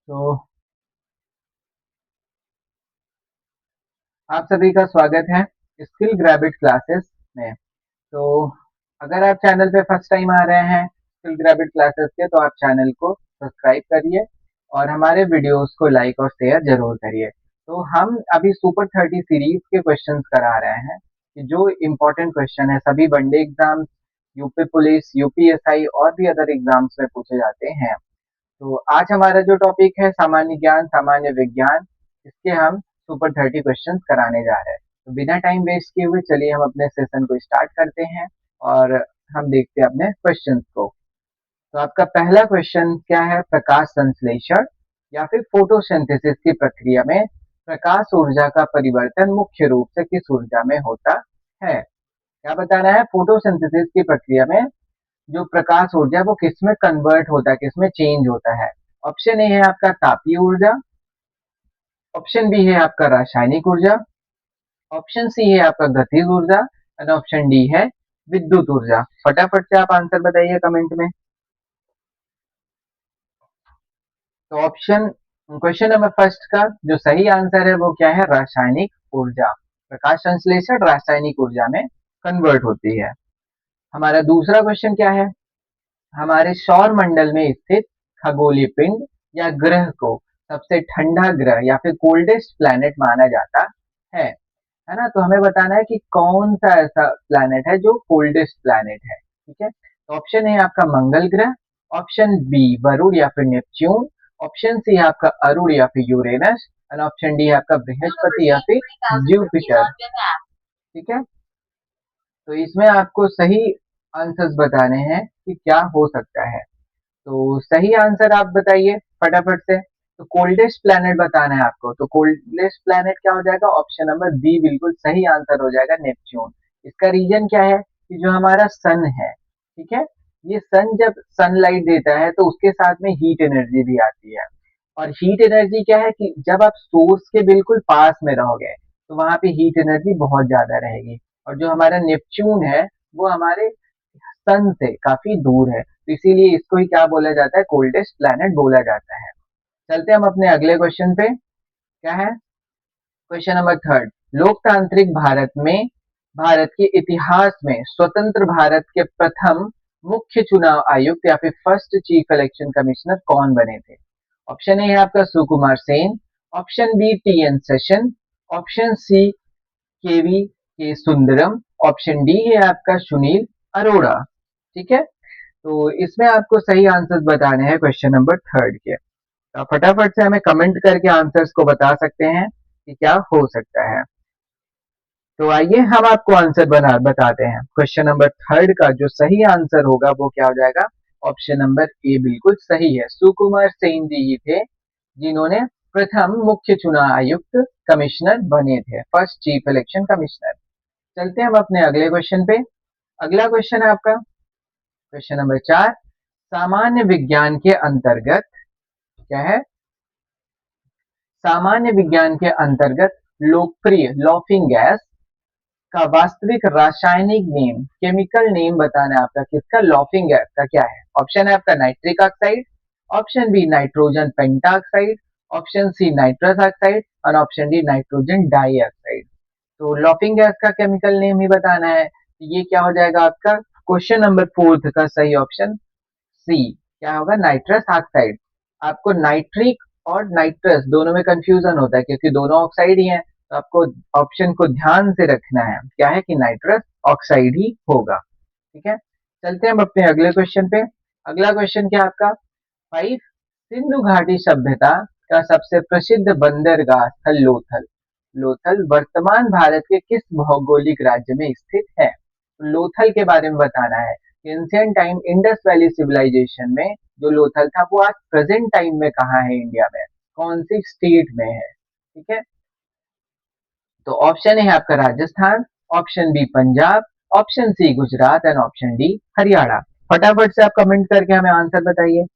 तो आप सभी का स्वागत है स्किल ग्रैबिट क्लासेस में। तो अगर आप चैनल पे फर्स्ट टाइम आ रहे हैं स्किल ग्रैबिट क्लासेस के, तो आप चैनल को सब्सक्राइब करिए और हमारे वीडियोस को लाइक और शेयर जरूर करिए। तो हम अभी सुपर 30 सीरीज के क्वेश्चंस करा रहे हैं कि जो इम्पोर्टेंट क्वेश्चन है सभी one day exams, UP police, UPSI और भी अदर एग्जाम्स में पूछे जाते हैं। तो आज हमारा जो टॉपिक है सामान्य ज्ञान सामान्य विज्ञान, इसके हम सुपर 30 क्वेश्चंस कराने जा रहे हैं। तो बिना टाइम वेस्ट किए हुए चलिए हम अपने सेशन को स्टार्ट करते हैं और हम देखते हैं अपने क्वेश्चंस को। तो आपका पहला क्वेश्चन क्या है? प्रकाश संश्लेषण या फिर फोटोसिंथेसिस की प्रक्रिया में प्रकाश ऊर्जा का परिवर्तन मुख्य रूप से किस ऊर्जा में होता है? क्या बताना है? फोटोसिंथेसिस की प्रक्रिया में जो प्रकाश ऊर्जा है वो किसमें कन्वर्ट होता है, किसमें चेंज होता है? ऑप्शन ए है आपका तापीय ऊर्जा, ऑप्शन बी है आपका रासायनिक ऊर्जा, ऑप्शन सी है आपका गतिज ऊर्जा और ऑप्शन डी है विद्युत ऊर्जा। फटाफट से आप आंसर बताइए कमेंट में। तो ऑप्शन क्वेश्चन नंबर फर्स्ट का जो सही आंसर है वो क्या है? रासायनिक ऊर्जा। प्रकाश संश्लेषण रासायनिक ऊर्जा में कन्वर्ट होती है। हमारा दूसरा क्वेश्चन क्या है? हमारे सौर मंडल में स्थित खगोलीय पिंड या ग्रह को सबसे ठंडा ग्रह या फिर कोल्डेस्ट प्लैनेट माना जाता है ना? तो हमें बताना है कि कौन सा ऐसा प्लैनेट है जो कोल्डेस्ट प्लैनेट है। ठीक है, तो ऑप्शन है आपका मंगल ग्रह, ऑप्शन बी वरुण या फिर नेपच्यून, ऑप्शन सी है आपका अरुण या फिर यूरेनस और ऑप्शन डी है आपका बृहस्पति या फिर जुपिटर। ठीक है, तो इसमें आपको सही आंसर्स बताने हैं कि क्या हो सकता है। तो सही आंसर आप बताइए फटाफट से। तो कोल्डेस्ट प्लैनेट बताना है आपको, तो कोल्डेस्ट प्लैनेट क्या हो जाएगा? ऑप्शन नंबर बी बिल्कुल सही आंसर हो जाएगा, नेपच्यून। इसका रीजन क्या है कि जो हमारा सन है, ठीक है, ये सन जब सनलाइट देता है तो उसके साथ में हीट एनर्जी भी आती है। और हीट एनर्जी क्या है कि जब आप सोर्स के बिल्कुल पास में रहोगे तो वहां पे हीट एनर्जी बहुत ज्यादा रहेगी। और जो हमारा नेपच्यून है वो हमारे सन से काफी दूर है, तो इसीलिए इसको ही क्या बोला जाता है? कोल्डेस्ट प्लैनेट बोला जाता है। चलते हम अपने अगले क्वेश्चन पे। क्या है? Question number third. लोकतांत्रिक भारत में भारत के इतिहास में स्वतंत्र भारत के प्रथम मुख्य चुनाव आयुक्त या फिर फर्स्ट चीफ इलेक्शन कमिश्नर कौन बने थे? ऑप्शन ए है आपका Sukumar Sen, option B T N Seshan, option C K V K Sundaram, option D है आपका सुनील अरोड़ा। ठीक है, तो इसमें आपको सही आंसर्स बताने हैं क्वेश्चन नंबर थर्ड के। तो आप फटाफट से हमें कमेंट करके आंसर्स को बता सकते हैं कि क्या हो सकता है। तो आइए हम आपको आंसर बताते हैं। क्वेश्चन नंबर थर्ड का जो सही आंसर होगा वो क्या हो जाएगा? ऑप्शन नंबर ए बिल्कुल सही है। सुकुमार सेन जी ही थे जिन्होंने प्रथम मुख्य चुनाव आयुक्त कमिश्नर बने थे, फर्स्ट चीफ इलेक्शन कमिश्नर। चलते हैं हम अपने अगले क्वेश्चन पे। अगला क्वेश्चन है आपका क्वेश्चन नंबर चार। सामान्य विज्ञान के अंतर्गत क्या है? सामान्य विज्ञान के अंतर्गत लोकप्रिय लॉफिंग गैस का वास्तविक रासायनिक नेम, केमिकल नेम बताना है आपका। किसका? लॉफिंग गैस का क्या है? ऑप्शन है आपका nitric oxide, option B nitrogen pentoxide, option C nitrous oxide और ऑप्शन डी नाइट्रोजन डाइऑक्साइड। तो लॉफिंग गैस का केमिकल नेम ही बताना है। ये क्या हो जाएगा आपका क्वेश्चन नंबर फोर्थ का सही ऑप्शन सी क्या होगा? Nitrous oxide. आपको नाइट्रिक और नाइट्रस दोनों में कंफ्यूजन होता है क्योंकि दोनों ऑक्साइड ही हैं, तो आपको ऑप्शन को ध्यान से रखना है, क्या है कि नाइट्रस ऑक्साइड ही होगा। ठीक है, चलते हैं हम अपने अगले क्वेश्चन पे। अगला क्वेश्चन क्या है आपका? 5। सिंधु घाटी सभ्यता का सबसे प्रसिद्ध बंदरगाह स्थल लोथल। लोथल वर्तमान भारत के किस भौगोलिक राज्य में स्थित है? लोथल के बारे में बताना है। Ancient time Indus valley civilization में जो लोथल था वो आज प्रेजेंट टाइम में कहाँ है इंडिया में, कौन सी स्टेट में है? ठीक है, तो ऑप्शन है आपका Rajasthan, option B Punjab, option C Gujarat and option D Haryana. फटाफट से आप कमेंट करके हमें आंसर बताइए।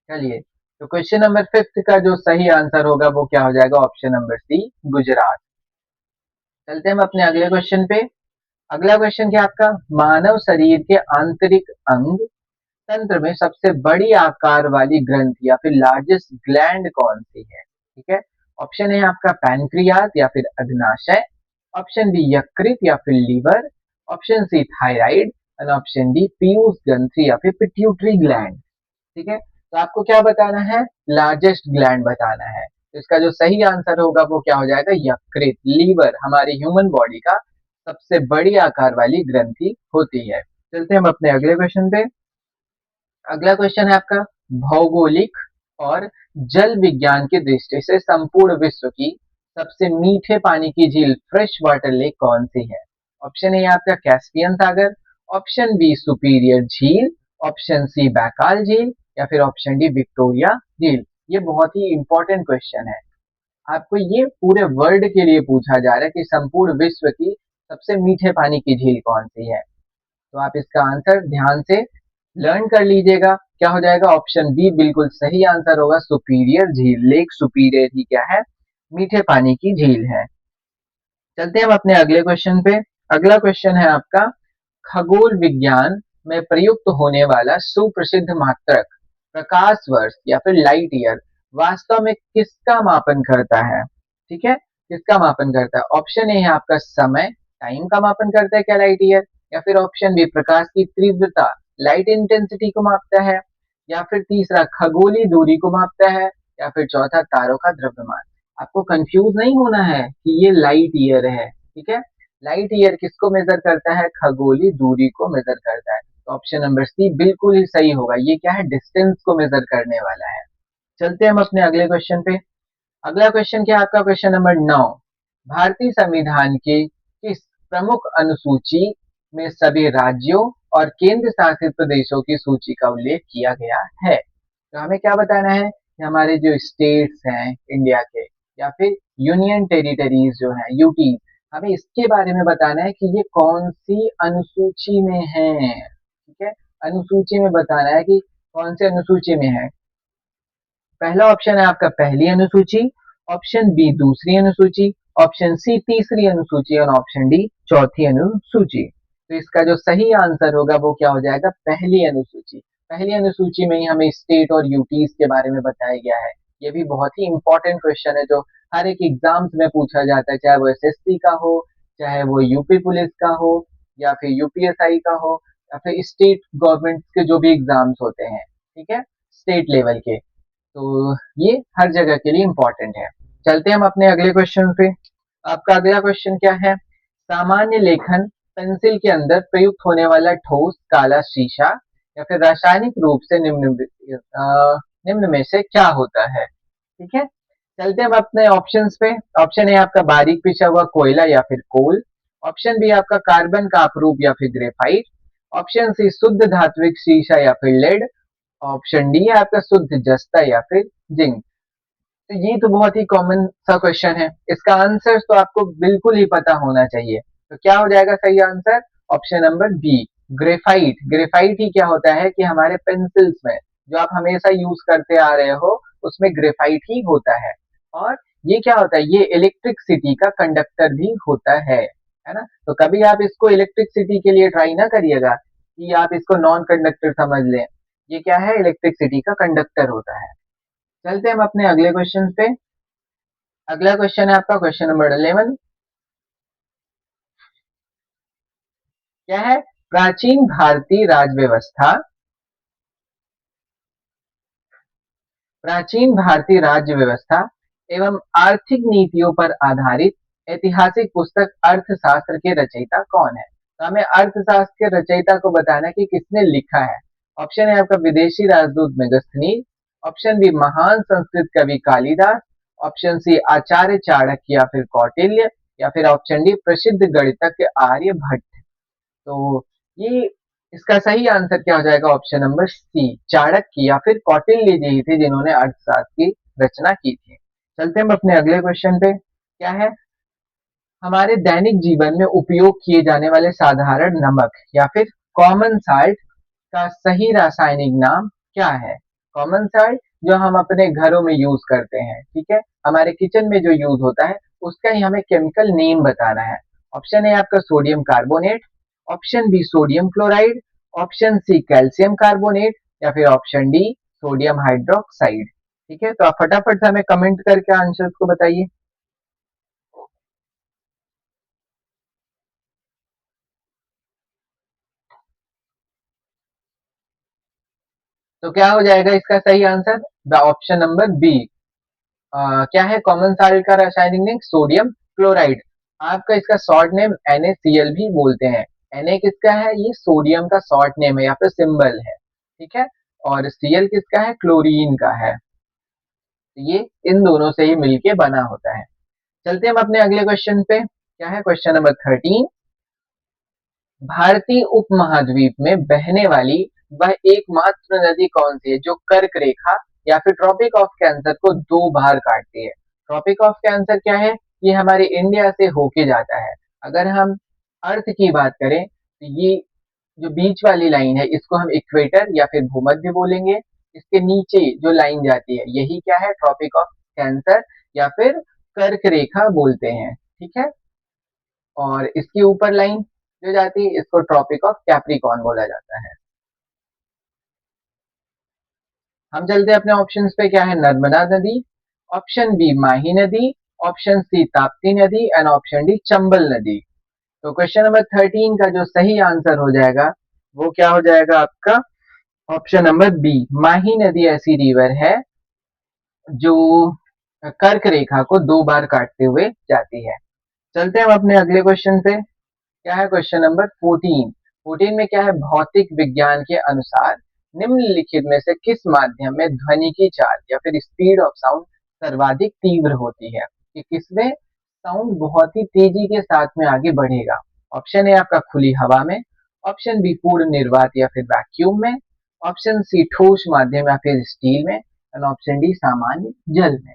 चलिए, तो क्वेश्चन नंबर फिफ्थ का जो सही आंसर होगा वो क्या हो जाएगा? Option number C Gujarat. चलते हैं हम अपने अगले क्वेश्चन पे। अगला क्वेश्चन क्या है आपका, मानव शरीर के आंतरिक अंग तंत्र में सबसे बड़ी आकार वाली ग्रंथि या फिर लार्जेस्ट ग्लैंड कौन सी है? ठीक है, ऑप्शन है आपका पैनक्रियाज या फिर अग्नाशय, ऑप्शन बी यकृत या फिर liver, option C thyroid and option D पीयूष ग्रंथि या फिर पिट्यूटरी ग्लैंड। ठीक है, तो आपको क्या बताना है, लार्जेस्ट ग्लैंड बताना है। तो इसका जो सही आंसर होगा वो क्या हो जाएगा, यकृत, लीवर हमारे ह्यूमन बॉडी का सबसे बड़ी आकार वाली ग्रंथि होती है। चलते हैं हम अपने अगले क्वेश्चन पे। अगला क्वेश्चन है आपका, भौगोलिक और जल विज्ञान की दृष्टि से संपूर्ण विश्व की सबसे मीठे पानी की झील फ्रेश वाटर लेक कौन सी है? ऑप्शन ए आपका कैस्पियन सागर, ऑप्शन बी सुपीरियर झील, ऑप्शन सी बैकाल झील या फिर ऑप्शन डी विक्टोरिया झील। ये बहुत ही इंपॉर्टेंट क्वेश्चन है, आपको ये पूरे वर्ल्ड के लिए पूछा जा रहा है कि संपूर्ण विश्व की सबसे मीठे पानी की झील कौन सी है। तो आप इसका आंसर ध्यान से लर्न कर लीजिएगा, क्या हो जाएगा, ऑप्शन बी बिल्कुल सही आंसर होगा, सुपीरियर झील, लेक सुपीरियर ही क्या है, मीठे पानी की झील है। चलते हैं हम अपने अगले क्वेश्चन पे। अगला क्वेश्चन है आपका, खगोल विज्ञान में प्रयुक्त होने वाला सुप्रसिद्ध मात्रक प्रकाश वर्ष या फिर लाइट ईयर वास्तव में किसका मापन करता है? ठीक है, किसका मापन करता है? ऑप्शन ए है आपका समय, टाइम का मापन करता है क्या लाइट ईयर, या फिर ऑप्शन बी प्रकाश की तीव्रता, लाइट इंटेंसिटी को मापता है, या फिर तीसरा खगोलीय दूरी को मापता है, या फिर चौथा तारों का द्रव्यमान। आपको कंफ्यूज नहीं होना है कि ये लाइट ईयर है। ठीक है, लाइट ईयर किसको मेजर करता है, खगोलीय दूरी को मेजर करता है। तो ऑप्शन नंबर सी बिल्कुल ही सही होगा, ये क्या है, डिस्टेंस को मेजर करने वाला है। चलते हैं हम अपने अगले क्वेश्चन पे। अगला क्वेश्चन क्या है आपका, क्वेश्चन नंबर 9, भारतीय संविधान के किस प्रमुख अनुसूची में सभी राज्यों और केंद्र शासित प्रदेशों की सूची का उल्लेख किया गया है? तो हमें क्या बताना है कि हमारे जो स्टेट्स हैं इंडिया के या फिर यूनियन टेरिटरीज जो हैं यूटी, हमें इसके बारे में बताना है कि ये कौन सी अनुसूची में है। ठीक है, अनुसूची में बताना है कि कौन से अनुसूची में है। पहला ऑप्शन है आपका पहली अनुसूची, ऑप्शन बी दूसरी अनुसूची, ऑप्शन सी तीसरी अनुसूची और ऑप्शन डी चौथी अनुसूची। तो इसका जो सही आंसर होगा वो क्या हो जाएगा, पहली अनुसूची। पहली अनुसूची में ही हमें स्टेट और यूटीज के बारे में बताया गया है। ये भी बहुत ही इंपॉर्टेंट क्वेश्चन है जो हर एक एग्जाम्स में पूछा जाता है, चाहे वो एसएससी का हो, चाहे वो यूपी पुलिस का हो, या फिर यूपीएसआई का हो, या फिर स्टेट गवर्नमेंट के जो भी एग्जाम्स होते हैं, ठीक है, स्टेट लेवल के। तो ये हर जगह के लिए इंपॉर्टेंट है। चलते हैं हम अपने अगले क्वेश्चन पे। आपका अगला क्वेश्चन क्या है, सामान्य लेखन पेंसिल के अंदर प्रयुक्त होने वाला ठोस काला शीशा या फिर रासायनिक रूप से निम्न में से क्या होता है? ठीक है, चलते हैं हम अपने ऑप्शंस पे। ऑप्शन ए आपका बारीक पिसा हुआ कोयला या फिर कोल, ऑप्शन बी आपका कार्बन का अपरूप या फिर ग्रेफाइट, ऑप्शन सी शुद्ध धात्विक शीशा या फिर लेड, ऑप्शन डी है आपका शुद्ध जस्ता या फिर जिंक। तो ये तो बहुत ही कॉमन सा क्वेश्चन है, इसका आंसर तो आपको बिल्कुल ही पता होना चाहिए। तो क्या हो जाएगा सही answer, option number B graphite. Graphite ही क्या होता है कि हमारे पेंसिल्स में जो आप हमेशा यूज करते आ रहे हो उसमें ग्रेफाइट ही होता है। और ये क्या होता है, ये इलेक्ट्रिसिटी का कंडक्टर भी होता है ना। तो कभी आप इसको इलेक्ट्रिसिटी के लिए ट्राई ना करिएगा कि आप इसको नॉन कंडक्टर समझ लें, ये क्या है, इलेक्ट्रिसिटी का कंडक्टर होता है। चलते हैं हम अपने अगले क्वेश्चन पे। अगला क्वेश्चन है आपका क्वेश्चन नंबर 11, क्या है, प्राचीन भारतीय राज व्यवस्था, प्राचीन भारतीय राज्य व्यवस्था एवं आर्थिक नीतियों पर आधारित ऐतिहासिक पुस्तक अर्थशास्त्र के रचयिता कौन है? तो हमें अर्थशास्त्र के रचयिता को बताना है कि किसने लिखा है। ऑप्शन है आपका विदेशी राजदूत मेगस्थनीज, ऑप्शन बी महान संस्कृत कवि कालिदास, ऑप्शन सी आचार्य चाणक्य या फिर कौटिल्य, या फिर ऑप्शन डी प्रसिद्ध गणितज्ञ आर्यभट्ट। तो ये इसका सही आंसर क्या हो जाएगा, ऑप्शन नंबर सी चाणक्य या फिर कौटिल्य जी ही थे जिन्होंने अर्थशास्त्र की रचना की थी। चलते हम अपने अगले क्वेश्चन पे। क्या है, हमारे दैनिक जीवन में उपयोग किए जाने वाले साधारण नमक या फिर कॉमन साल्ट का सही रासायनिक नाम क्या है? कॉमन साल्ट जो हम अपने घरों में यूज करते हैं, ठीक है, हमारे किचन में जो यूज होता है उसका ही हमें केमिकल नेम बताना है। ऑप्शन ए आपका sodium carbonate, option B sodium chloride, option C calcium carbonate, या फिर ऑप्शन डी सोडियम हाइड्रोक्साइड। ठीक है, तो आप फटाफट से हमें कमेंट करके आंसर को बताइए। तो क्या हो जाएगा इसका सही answer? The option number B. क्या है कॉमन साल्ट का रासायनिक नेम? Sodium chloride. आपका इसका शॉर्ट नेम NaCl भी बोलते हैं। Na किसका है? ये सोडियम का शॉर्ट नेम है या फिर सिंबल है। ठीक है, और Cl किसका है? क्लोरीन का है। तो ये इन दोनों से ही मिलके बना होता है। चलते हैं हम अपने अगले क्वेश्चन पे। क्या है क्वेश्चन नंबर 13। भारतीय उपमहाद्वीप में बहने वाली वह एकमात्र नदी कौन सी है जो कर्क रेखा या फिर ट्रॉपिक ऑफ कैंसर को दो बार काटती है? ट्रॉपिक ऑफ कैंसर क्या है? ये हमारे इंडिया से होके जाता है। अगर हम अर्थ की बात करें तो ये जो बीच वाली लाइन है इसको हम इक्वेटर या फिर भूमध्य बोलेंगे। इसके नीचे जो लाइन जाती है यही क्या है? ट्रॉपिक ऑफ कैंसर या फिर कर्क रेखा बोलते हैं। ठीक है, और इसके ऊपर लाइन जो जाती है इसको ट्रॉपिक ऑफ कैप्रिकॉर्न बोला जाता है। हम चलते हैं अपने ऑप्शंस पे। क्या है? नर्मदा नदी, ऑप्शन बी माही नदी, ऑप्शन सी ताप्ती नदी एंड ऑप्शन डी चंबल नदी। तो क्वेश्चन नंबर 13 का जो सही आंसर हो जाएगा वो क्या हो जाएगा आपका? ऑप्शन नंबर बी माही नदी ऐसी रिवर है जो कर्क रेखा को दो बार काटते हुए जाती है। चलते हैं हम अपने अगले क्वेश्चन पे। क्या है क्वेश्चन नंबर 14। 14 में क्या है? भौतिक विज्ञान के अनुसार निम्नलिखित में से किस माध्यम में ध्वनि की चाल या फिर स्पीड ऑफ साउंड सर्वाधिक तीव्र होती है? कि किसमें साउंड बहुत ही तेजी के साथ में आगे बढ़ेगा? ऑप्शन ए आपका खुली हवा में, ऑप्शन बी पूर्ण निर्वात या फिर वैक्यूम में, ऑप्शन सी ठोस माध्यम या फिर स्टील में, एंड ऑप्शन डी सामान्य जल में।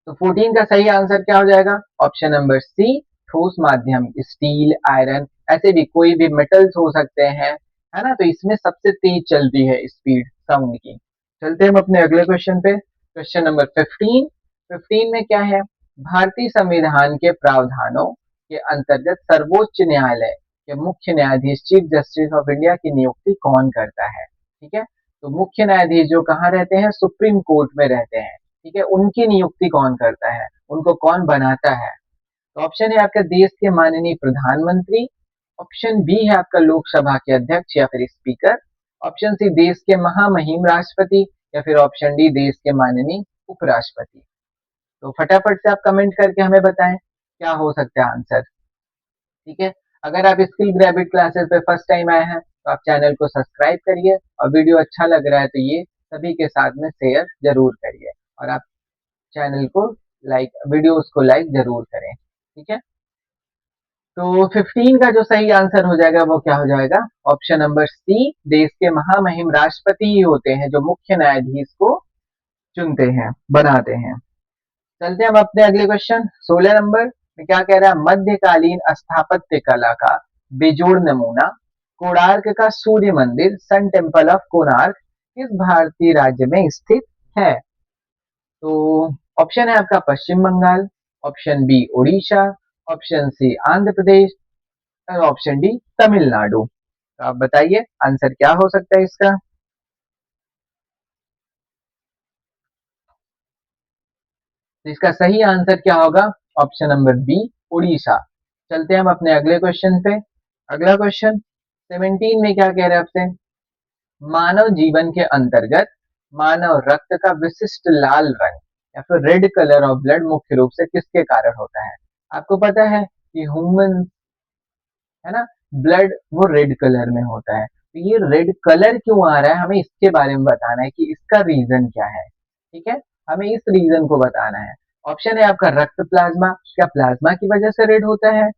तो 14 का सही आंसर क्या हो जाएगा? ऑप्शन नंबर सी ठोस माध्यम, स्टील, आयरन, ऐसे भी कोई भी मेटल्स हो सकते हैं, है ना? तो इसमें सबसे तेज चलती है स्पीड साउंड की। चलते हैं हम अपने अगले क्वेश्चन पे। Question number 15। 15 में क्या है? भारतीय संविधान के प्रावधानों के अंतर्गत सर्वोच्च न्यायालय के मुख्य न्यायाधीश चीफ जस्टिस ऑफ इंडिया की नियुक्ति कौन करता है? ठीक है, तो मुख्य न्यायाधीश जो कहाँ रहते हैं? सुप्रीम कोर्ट में रहते हैं। ठीक है, उनकी नियुक्ति कौन करता है? उनको कौन बनाता है? तो ऑप्शन है आपका देश के माननीय प्रधानमंत्री, ऑप्शन बी है आपका लोकसभा के अध्यक्ष या फिर स्पीकर, ऑप्शन सी देश के महामहिम राष्ट्रपति, या फिर ऑप्शन डी देश के माननीय उपराष्ट्रपति। तो फटाफट से आप कमेंट करके हमें बताएं क्या हो सकता है आंसर। ठीक है, अगर आप स्किल ग्रेविड क्लासेस पे फर्स्ट टाइम आए हैं तो आप चैनल को सब्सक्राइब करिए, और वीडियो अच्छा लग रहा है तो ये सभी के साथ में शेयर जरूर करिए, और आप चैनल को लाइक, वीडियोस को लाइक जरूर करें। ठीक है, तो 15 का जो सही आंसर हो जाएगा वो क्या हो जाएगा? ऑप्शन नंबर सी देश के महामहिम राष्ट्रपति ही होते हैं जो मुख्य न्यायाधीश को चुनते हैं, बनाते हैं। चलते हैं हम अपने अगले क्वेश्चन 16 नंबर में। क्या कह रहा है? मध्यकालीन स्थापत्य कला का बेजोड़ नमूना कोणार्क का सूर्य मंदिर, सन टेम्पल ऑफ कोणार्क, किस भारतीय राज्य में स्थित है? तो ऑप्शन है आपका Paschim Bangal, option B Orissa, option C Andhra Pradesh, और ऑप्शन डी तमिलनाडु। तो आप बताइए आंसर क्या हो सकता है इसका? तो इसका सही आंसर क्या होगा? Option number B Orissa. चलते हैं हम अपने अगले क्वेश्चन पे। अगला क्वेश्चन 17 में क्या कह रहे हैं आपसे? मानव जीवन के अंतर्गत मानव रक्त का विशिष्ट लाल रंग या फिर रेड कलर ऑफ ब्लड मुख्य रूप से किसके कारण होता है? आपको पता है कि ह्यूमन, है ना, ब्लड वो रेड कलर में होता है। तो ये रेड कलर क्यों आ रहा है हमें इसके बारे में बताना है कि इसका रीजन क्या है। ठीक है, हमें इस रीजन को बताना है। ऑप्शन है आपका रक्त प्लाज्मा, क्या प्लाज्मा की वजह से रेड होता है?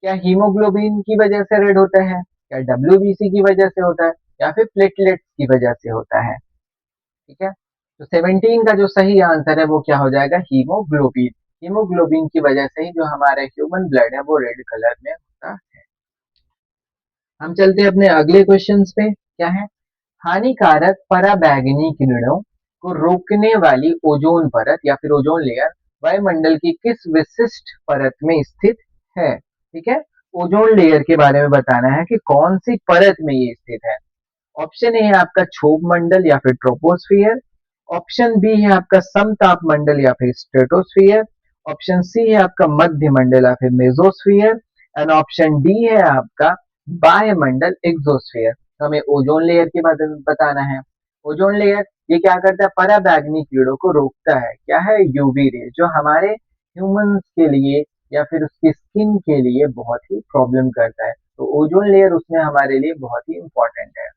क्या हीमोग्लोबिन की वजह से रेड होता है? क्या डब्ल्यूबीसी की वजह से होता है? या फिर प्लेटलेट्स की वजह से होता है? ठीक है, तो 17 का जो सही आंसर है वो क्या हो जाएगा? हीमोग्लोबिन। हीमोग्लोबिन की वजह से ही जो हमारा ह्यूमन ब्लड है वो रेड कलर में होता है। हम चलते हैं अपने अगले क्वेश्चंस पे। क्या है? हानिकारक पराबैंगनी किरणों को रोकने वाली ओजोन परत या फिर ओजोन लेयर वायुमंडल की किस विशिष्ट परत में स्थित है। ठीक है, ओजोन लेयर के बारे में बताना है कि कौन सी परत में ये स्थित है। ऑप्शन ए है आपका क्षोभ मंडल या फिर ट्रोपोस्फियर। ऑप्शन बी है आपका समताप मंडल या फिर स्ट्रेटोस्फियर। ऑप्शन सी है आपका मध्य मंडल या फिर मेसोस्फियर। एंड ऑप्शन डी है आपका बाह्य मंडल एक्सोस्फियर। तो हमें ओजोन लेयर के बारे में बताना है। ओजोन लेयर ये क्या करता है, पराबैंगनी कीड़ों को रोकता है। क्या है, यूवी रे, जो हमारे ह्यूमंस के लिए या फिर उसकी स्किन के लिए बहुत ही प्रॉब्लम करता है। तो ओजोन लेयर उसमें हमारे लिए बहुत ही इंपॉर्टेंट है।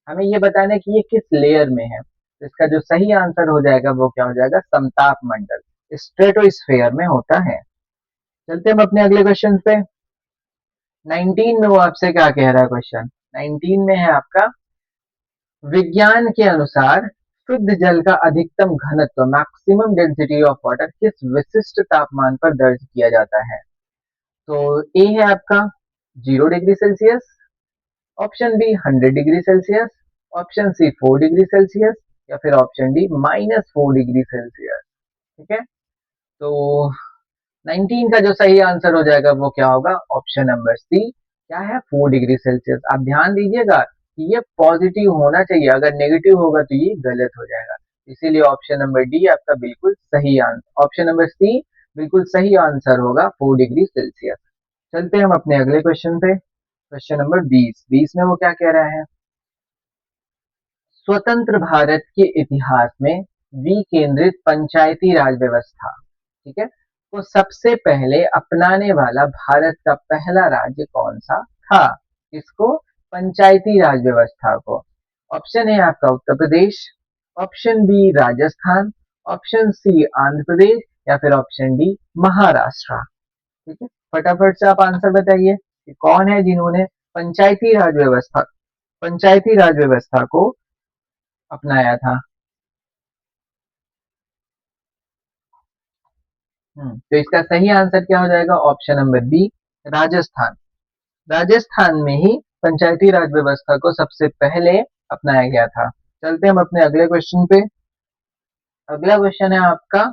हमें ये बताना है कि ये किस लेयर में है। तो इसका जो सही आंसर हो जाएगा वो क्या हो जाएगा, समताप मंडल स्ट्रेटोस्फेयर में होता है। चलते हम अपने अगले क्वेश्चन पे। 19 में वो आपसे क्या कह रहा है क्वेश्चन, 19 में है आपका, विज्ञान के अनुसार शुद्ध जल का अधिकतम घनत्व मैक्सिमम डेंसिटी ऑफ वाटर किस विशिष्ट तापमान पर दर्ज किया जाता है। तो ए है आपका 0 degree Celsius. Option B 100 degree Celsius. Option C 4 degree Celsius. या फिर ऑप्शन डी -4 डिग्री सेल्सियस। ठीक है, तो 19 का जो सही आंसर हो जाएगा वो क्या होगा, ऑप्शन नंबर सी, क्या है, 4 डिग्री सेल्सियस। आप ध्यान दीजिएगा कि ये पॉजिटिव होना चाहिए, अगर नेगेटिव होगा तो ये गलत हो जाएगा। इसीलिए ऑप्शन नंबर डी आपका बिल्कुल सही आंसर, ऑप्शन नंबर सी बिल्कुल सही आंसर होगा, 4 डिग्री सेल्सियस। चलते हैं हम अपने अगले क्वेश्चन पे। क्वेश्चन नंबर 20 में वो क्या कह रहा है, स्वतंत्र भारत के इतिहास में विकेंद्रित पंचायती राज व्यवस्था, ठीक है, को सबसे पहले अपनाने वाला भारत का पहला राज्य कौन सा था। इसको, पंचायती राज व्यवस्था को। ऑप्शन है आपका Uttar Pradesh. Option B Rajasthan. Option C Andhra Pradesh. या फिर ऑप्शन डी महाराष्ट्र। ठीक है, फटाफट से आप आंसर बताइए कि कौन है जिन्होंने पंचायती राज व्यवस्था को अपनाया था। तो इसका सही आंसर क्या हो जाएगा, option number B, Rajasthan. Rajasthan में ही पंचायती राज व्यवस्था को सबसे पहले अपनाया गया था। चलते हम अपने अगले क्वेश्चन पे। अगला क्वेश्चन है आपका,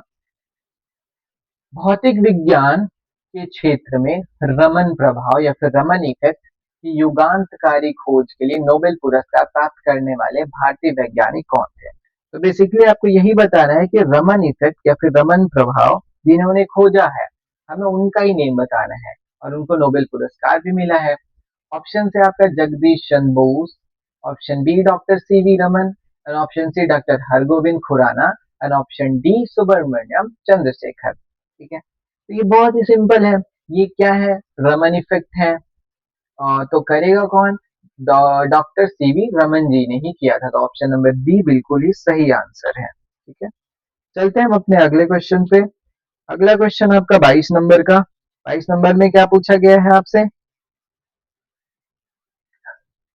भौतिक विज्ञान के क्षेत्र में रमन प्रभाव या फिर रमन इफेक्ट की युगांतकारी खोज के लिए नोबेल पुरस्कार प्राप्त करने वाले भारतीय वैज्ञानिक कौन थे। तो बेसिकली आपको यही बताना है कि रमन इफेक्ट या फिर रमन प्रभाव जिन्होंने खोजा है, हमें उनका ही नेम बताना है, और उनको नोबेल पुरस्कार भी मिला है। ऑप्शन से आपका Jagdish Chandra Bose. Option B doctor C V Raman. And option C doctor Hargobind Khorana. And option D Subrahmanyan Chandrasekhar. ठीक है, तो ये बहुत ही सिंपल है। ये क्या है, रमन इफेक्ट है। तो करेगा कौन, डॉक्टर सीवी रमन जी ने ही किया था। तो ऑप्शन नंबर बी बिल्कुल ही सही आंसर है। ठीक है, चलते हैं हम अपने अगले क्वेश्चन पे। अगला क्वेश्चन आपका 22 नंबर का। 22 नंबर में क्या पूछा गया है आपसे,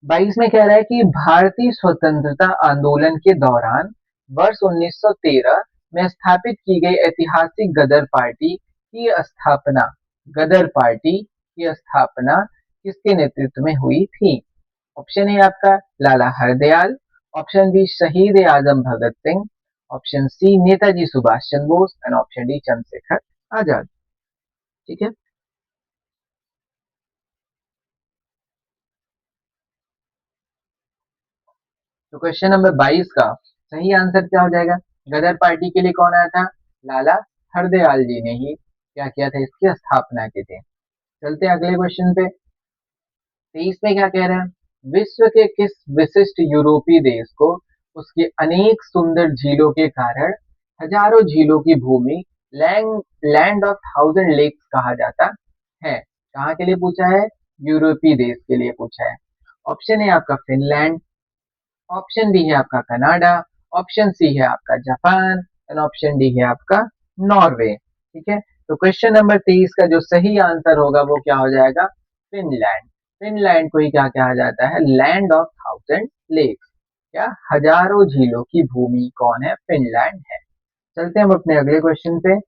22 में कह रहा है कि भारतीय स्वतंत्रता आंदोलन के दौरान वर्ष 1913 में स्थापित की गई ऐतिहासिक गदर पार्टी की स्थापना किसके नेतृत्व में हुई थी। ऑप्शन है आपका लाला Hardayal. Option B Shaheed Azam Bhagat Singh. Option C Netaji Subhash Chandra Bose. And option D Chandrashekhar Azad. ठीक है, तो क्वेश्चन नंबर 22 का सही आंसर क्या हो जाएगा, गदर पार्टी के लिए कौन आया था, लाला हरदयाल जी ने ही क्या किया था, इसकी स्थापना की थी। चलते हैं अगले क्वेश्चन पे। 23 में क्या कह रहे हैं, विश्व के किस विशिष्ट यूरोपीय देश को उसके अनेक सुंदर झीलों के कारण हजारों झीलों की भूमि लैंड ऑफ थाउजेंड लेक्स कहा जाता है। कहाँ के लिए पूछा है, यूरोपीय देश के लिए पूछा है। ऑप्शन है आपका फिनलैंड। ऑप्शन बी है आपका कनाडा। ऑप्शन सी है आपका जापान। एंड ऑप्शन डी है आपका नॉर्वे। ठीक है, तो क्वेश्चन नंबर 23 का जो सही आंसर होगा वो क्या हो जाएगा, फिनलैंड। फिनलैंड को ही क्या कहा जाता है, लैंड ऑफ थाउजेंड लेक्स, क्या हजारों झीलों की भूमि कौन है, फिनलैंड है। चलते हैं हम अपने अगले क्वेश्चन पे।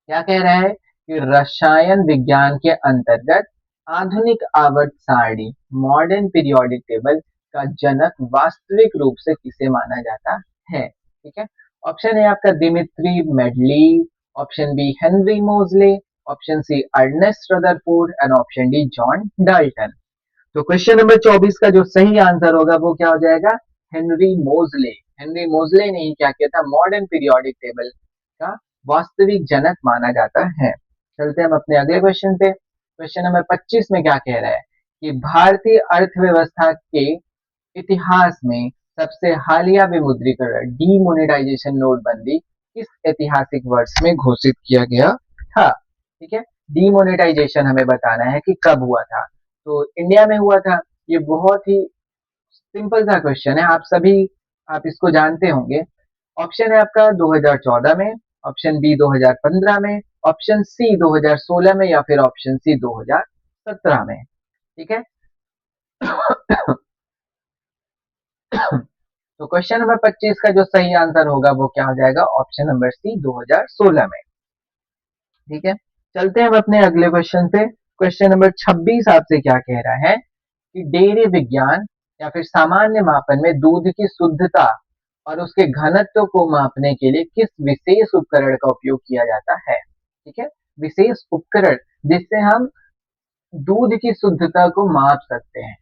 क्या कह रहा है कि रसायन विज्ञान के अंतर्गत आधुनिक आवर्त सारणी मॉडर्न पीरियोडिक टेबल का जनक वास्तविक रूप से किसे माना जाता है। ठीक है, ऑप्शन है आपका Dmitri Mendeleev. Option B Henry Moseley. Option C Ernest Rutherford and option D John Dalton. तो क्वेश्चन नंबर 24 का जो सही आंसर होगा वो क्या हो जाएगा, हेनरी मोजले। हेनरी मोजले ने ही क्या किया था, मॉडर्न पीरियोडिक टेबल का वास्तविक जनक माना जाता है। चलते हैं हम अपने अगले क्वेश्चन पे। क्वेश्चन नंबर 25 में क्या कह रहा है कि भारतीय अर्थव्यवस्था के इतिहास में सबसे हालिया विमुद्रीकरण डीमोनेटाइजेशन नोटबंदी किस ऐतिहासिक वर्ष में घोषित किया गया था। ठीक है, डीमोनेटाइजेशन हमें बताना है कि कब हुआ था। तो इंडिया में हुआ था। ये बहुत ही सिंपल सा क्वेश्चन है, आप इसको जानते होंगे। ऑप्शन है आपका 2014 में, ऑप्शन बी 2015 में, ऑप्शन सी 2016 में या फिर ऑप्शन सी 2017 में। ठीक है। तो क्वेश्चन नंबर 25 का जो सही आंसर होगा वो क्या हो जाएगा, ऑप्शन नंबर सी 2016 में। ठीक है, चलते हैं हम अपने अगले क्वेश्चन पे। क्वेश्चन नंबर 26 आपसे क्या कह रहा है कि डेयरी विज्ञान या फिर सामान्य मापन में दूध की शुद्धता और उसके घनत्व को मापने के लिए किस विशेष उपकरण का उपयोग किया जाता है। ठीक है, विशेष उपकरण जिससे हम दूध की शुद्धता को माप सकते हैं।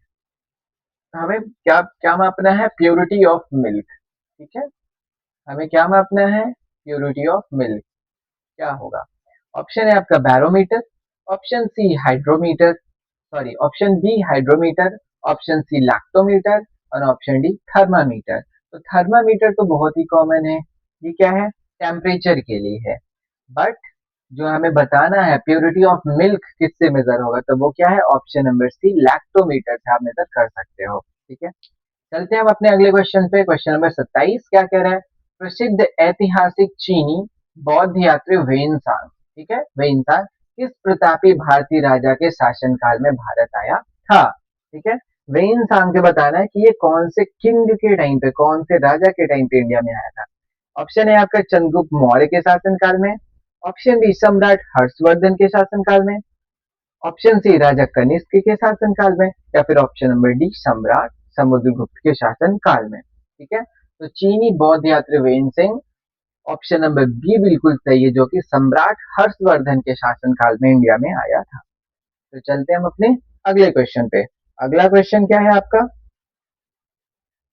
हमें क्या क्या मापना है, प्योरिटी ऑफ मिल्क। ठीक है, हमें क्या मापना है, प्योरिटी ऑफ मिल्क। क्या होगा, ऑप्शन है आपका barometer, option C hydrometer, sorry option B hydrometer, option C lactometer और ऑप्शन डी थर्मामीटर। तो थर्मामीटर तो बहुत ही कॉमन है, ये क्या है, टेम्परेचर के लिए है। बट जो हमें बताना है प्योरिटी ऑफ मिल्क किससे मेजर होगा, तो वो क्या है, ऑप्शन नंबर सी लैक्टोमीटर से आप मेजर कर सकते हो। ठीक है, चलते हैं हम अपने अगले क्वेश्चन पे। क्वेश्चन नंबर 27 क्या कह रहा है, प्रसिद्ध ऐतिहासिक चीनी बौद्ध यात्री वेनसांग, ठीक है, वेनसांग किस प्रतापी भारतीय राजा के शासनकाल में भारत आया था। ठीक है, वेनसांग के बताना है कि ये कौन से किंग के टाइम पे, कौन से राजा के टाइम पे इंडिया में आया था। ऑप्शन है आपका चंद्रगुप्त मौर्य के शासनकाल में, ऑप्शन बी सम्राट हर्षवर्धन के शासनकाल में, ऑप्शन सी राजा कनिष्क के शासनकाल में या फिर ऑप्शन नंबर डी सम्राट समुद्रगुप्त के शासनकाल में। ठीक है, तो चीनी बौद्ध यात्री वेन सिंह, ऑप्शन नंबर बी बिल्कुल सही है, जो कि सम्राट हर्षवर्धन के शासनकाल में इंडिया में आया था। तो चलते हैं हम अपने अगले क्वेश्चन पे। अगला क्वेश्चन क्या है आपका,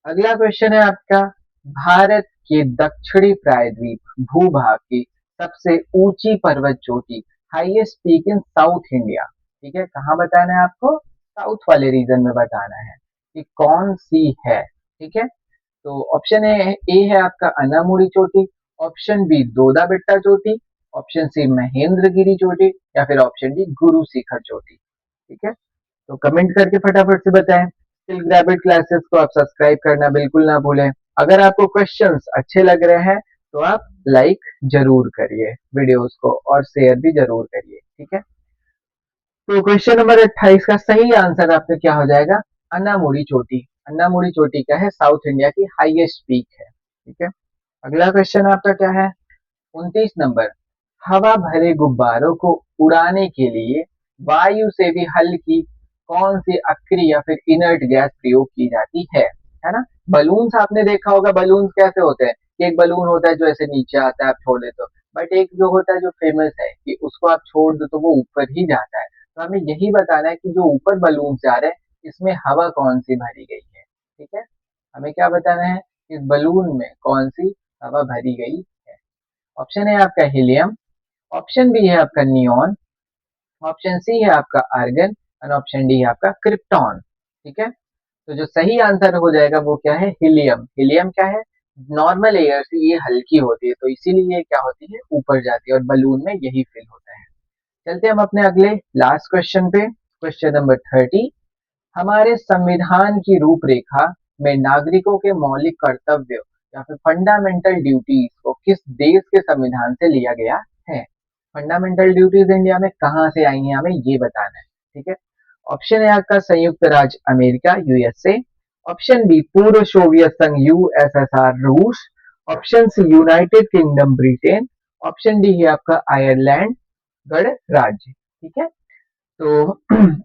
अगला क्वेश्चन है आपका भारत के दक्षिणी प्रायद्वीप भूभाग की सबसे ऊंची पर्वत चोटी, highest peak in south India. ठीक है, कहाँ बताना है आपको, साउथ वाले रीजन में बताना है कि कौन सी है। ठीक है, तो ऑप्शन ए है आपका अनामुड़ी चोटी, ऑप्शन बी दोदा बेट्टा चोटी, ऑप्शन सी महेंद्रगिरी चोटी या फिर ऑप्शन डी गुरु शिखर चोटी। ठीक है, तो कमेंट करके फटाफट से बताएं। स्किल ग्रेविड क्लासेस को आप सब्सक्राइब करना बिल्कुल ना भूलें। अगर आपको क्वेश्चंस अच्छे लग रहे हैं तो आप लाइक जरूर करिए वीडियोस को और शेयर भी जरूर करिए। ठीक है, तो क्वेश्चन नंबर 28 का सही आंसर आपका क्या हो जाएगा, अन्नामुड़ी चोटी। अन्नामुड़ी चोटी क्या है, साउथ इंडिया की हाईएस्ट पीक है। ठीक है, अगला क्वेश्चन आपका क्या है, 29 नंबर, हवा भरे गुब्बारों को उड़ाने के लिए वायु से भी हल्की कौन सी अक्रिय या फिर इनर्ट गैस प्रयोग की जाती है ना। बलून्स आपने देखा होगा, बलून्स कैसे होते हैं, एक बलून होता है जो ऐसे नीचे आता है, आप छोड़ देते हो, बट एक जो होता है जो फेमस है कि उसको आप छोड़ दो तो वो ऊपर ही जाता है। तो हमें यही बताना है कि जो ऊपर बलून जा रहे हैं इसमें हवा कौन सी भरी गई है। ठीक है, हमें क्या बताना है, इस बलून में कौन सी हवा भरी गई है। ऑप्शन है आपका हीलियम, ऑप्शन बी है आपका नियॉन, ऑप्शन सी है आपका आर्गन और ऑप्शन डी है आपका क्रिप्टॉन। ठीक है, तो जो सही आंसर हो जाएगा वो क्या है, हीलियम। हीलियम क्या है, नॉर्मल एयर से ये हल्की होती है तो इसीलिए ये क्या होती है, ऊपर जाती है और बलून में यही फिल होता है। चलते हैं हम अपने अगले लास्ट क्वेश्चन पे। क्वेश्चन नंबर 30, हमारे संविधान की रूपरेखा में नागरिकों के मौलिक कर्तव्य या फिर फंडामेंटल ड्यूटीज को किस देश के संविधान से लिया गया है। फंडामेंटल ड्यूटीज इंडिया में कहाँ से आई हैं हमें ये बताना है। ठीक है, ऑप्शन है आपका संयुक्त राज्य अमेरिका यूएसए, ऑप्शन बी पूर्व सोवियत संघ यूएसएसआर रूस, option C United Kingdom Britain, option D है आपका आयरलैंड गणराज्य। ठीक है, तो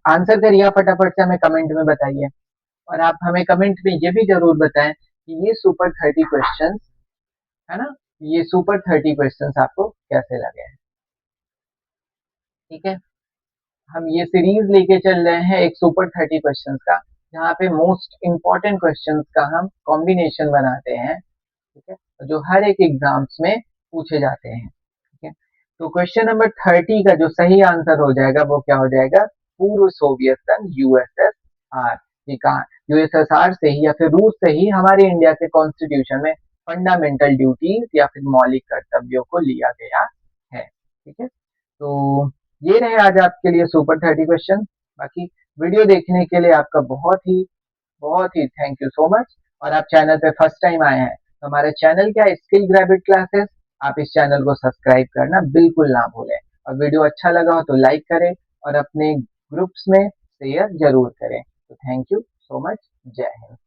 आंसर करिए आप फटाफट से हमें कमेंट में बताइए और आप हमें कमेंट में ये भी जरूर बताएं कि ये सुपर 30 क्वेश्चंस है ना, ये सुपर 30 क्वेश्चंस आपको कैसे लगे हैं। ठीक है, हम ये सीरीज लेके चल रहे हैं एक सुपर 30 क्वेश्चंस का, जहाँ पे मोस्ट इंपॉर्टेंट क्वेश्चंस का हम कॉम्बिनेशन बनाते हैं। ठीक है, जो हर एक एग्जाम्स में पूछे जाते हैं। ठीक है, तो क्वेश्चन नंबर 30 का जो सही आंसर हो जाएगा वो क्या हो जाएगा, पूर्व सोवियत संघ यूएसएसआर। ये कहा, यूएसएसआर से ही या फिर रूस से ही हमारे इंडिया के कॉन्स्टिट्यूशन में फंडामेंटल ड्यूटीज या फिर मौलिक कर्तव्यों को लिया गया है। ठीक है, तो ये रहे आज आपके लिए सुपर 30 क्वेश्चन। बाकी वीडियो देखने के लिए आपका बहुत ही थैंक यू सो मच। और आप चैनल पे फर्स्ट टाइम आए हैं तो हमारा चैनल क्या है, स्किल ग्रेविड क्लासेस। आप इस चैनल को सब्सक्राइब करना बिल्कुल ना भूलें, और वीडियो अच्छा लगा हो तो लाइक करें और अपने ग्रुप्स में शेयर जरूर करें। तो थैंक यू सो मच, जय हिंद।